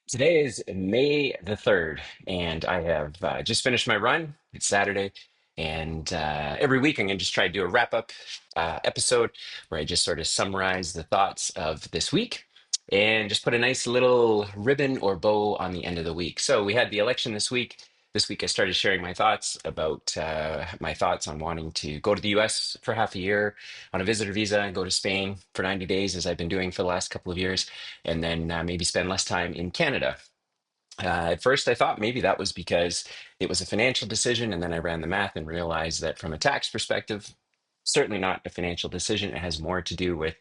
Today is May the 3rd, and I have just finished my run. It's Saturday, and every week I'm going to just try to do a wrap up episode where I just sort of summarize the thoughts of this week and just put a nice little ribbon or bow on the end of the week. So we had the election this week. This week I started sharing my thoughts about my thoughts on wanting to go to the US for half a year on a visitor visa and go to Spain for 90 days, as I've been doing for the last couple of years and then maybe spend less time in Canada. At first, I thought maybe that was because it was a financial decision, and then I ran the math and realized that from a tax perspective, certainly not a financial decision. It has more to do with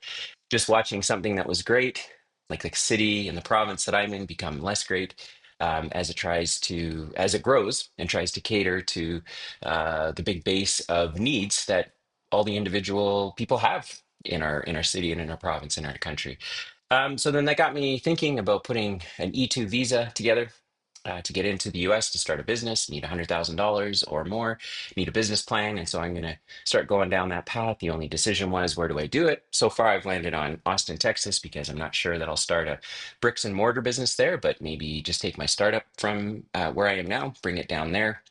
just watching something that was great, like the city and the province that I'm in, become less great as it grows and tries to cater to the big base of needs that all the individual people have in our city and in our province and our country. So then that got me thinking about putting an E2 visa together to get into the US to start a business. Need $100,000 or more, need a business plan. And so I'm going to start going down that path. The only decision was, where do I do it? So far, I've landed on Austin, Texas, because I'm not sure that I'll start a bricks and mortar business there, but maybe just take my startup from where I am now, bring it down there,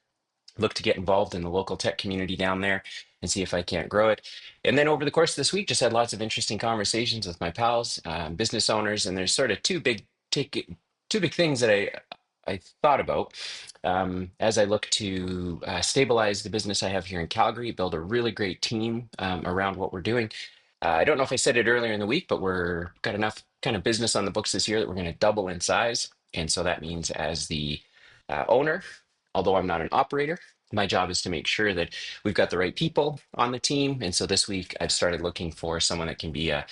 look to get involved in the local tech community down there and see if I can't grow it. And then over the course of this week, just had lots of interesting conversations with my pals, business owners, and there's sort of two big things that I thought about as I look to stabilize the business I have here in Calgary, build a really great team around what we're doing. I don't know if I said it earlier in the week, but we're got enough kind of business on the books this year that we're going to double in size. And so that means as the owner, although I'm not an operator, my job is to make sure that we've got the right people on the team. And so this week I've started looking for someone that can be a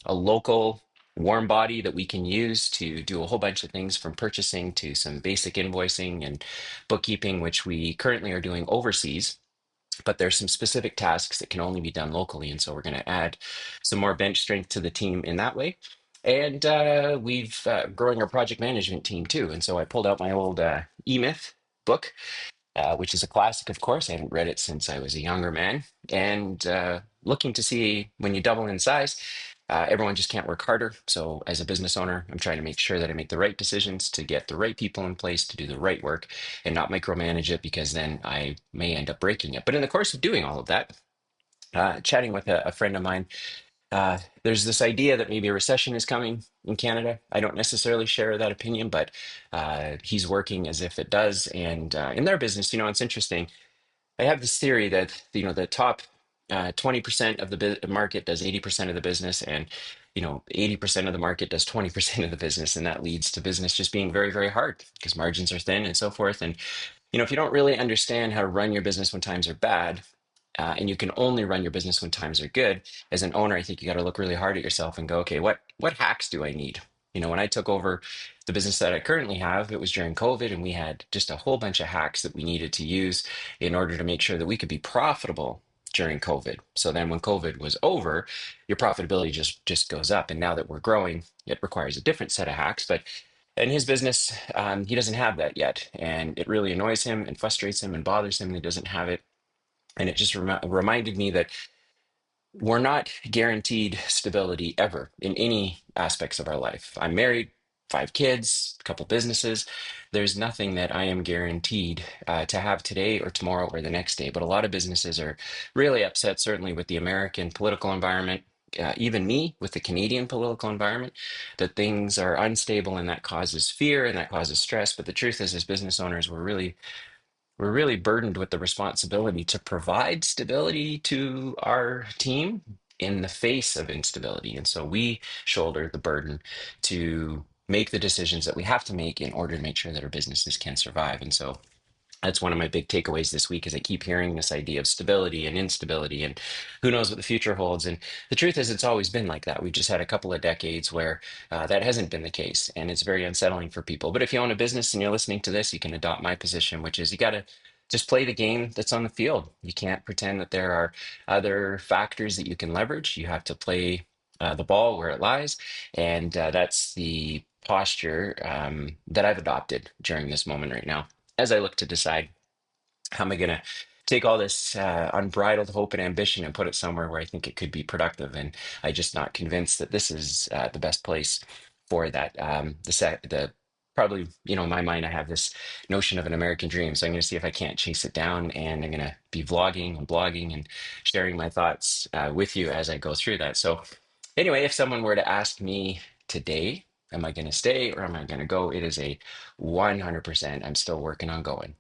local warm body that we can use to do a whole bunch of things from purchasing to some basic invoicing and bookkeeping, which we currently are doing overseas. But there's some specific tasks that can only be done locally. And so we're going to add some more bench strength to the team in that way. And we've growing our project management team too. And so I pulled out my old E-Myth book, which is a classic, of course. I haven't read it since I was a younger man. And looking to see, when you double in size, everyone just can't work harder. So as a business owner, I'm trying to make sure that I make the right decisions to get the right people in place to do the right work and not micromanage it, because then I may end up breaking it. But in the course of doing all of that, chatting with a friend of mine, there's this idea that maybe a recession is coming in Canada. I don't necessarily share that opinion, but he's working as if it does. And in their business, it's interesting. I have this theory that the top 20% of the market does 80% of the business, and 80% of the market does 20% of the business, and that leads to business just being very, very hard because margins are thin and so forth. And if you don't really understand how to run your business when times are bad, and you can only run your business when times are good, as an owner, I think you got to look really hard at yourself and go, okay, what hacks do I need? When I took over the business that I currently have, it was during COVID, and we had just a whole bunch of hacks that we needed to use in order to make sure that we could be profitable during COVID. So then when COVID was over, your profitability just goes up. And now that we're growing, it requires a different set of hacks. But in his business, he doesn't have that yet. And it really annoys him and frustrates him and bothers him that he doesn't have it. And it just reminded me that we're not guaranteed stability ever in any aspects of our life. I'm married, 5 kids, a couple businesses. There's nothing that I am guaranteed to have today or tomorrow or the next day. But a lot of businesses are really upset, certainly with the American political environment. Even me with the Canadian political environment, that things are unstable, and that causes fear and that causes stress. But the truth is, as business owners, we're really burdened with the responsibility to provide stability to our team in the face of instability. And so we shoulder the burden to make the decisions that we have to make in order to make sure that our businesses can survive. And so that's one of my big takeaways this week, is I keep hearing this idea of stability and instability and who knows what the future holds. And the truth is, it's always been like that. We've just had a couple of decades where that hasn't been the case, and it's very unsettling for people. But if you own a business and you're listening to this, you can adopt my position, which is you got to just play the game that's on the field. You can't pretend that there are other factors that you can leverage. You have to play the ball where it lies. And that's the posture that I've adopted during this moment right now, as I look to decide, how am I going to take all this unbridled hope and ambition and put it somewhere where I think it could be productive. And I just not convinced that this is the best place for that. The probably, in my mind, I have this notion of an American dream. So I'm going to see if I can't chase it down, and I'm going to be vlogging and blogging and sharing my thoughts with you as I go through that. So anyway, if someone were to ask me today, am I going to stay or am I going to go? It is a 100%. I'm still working on going.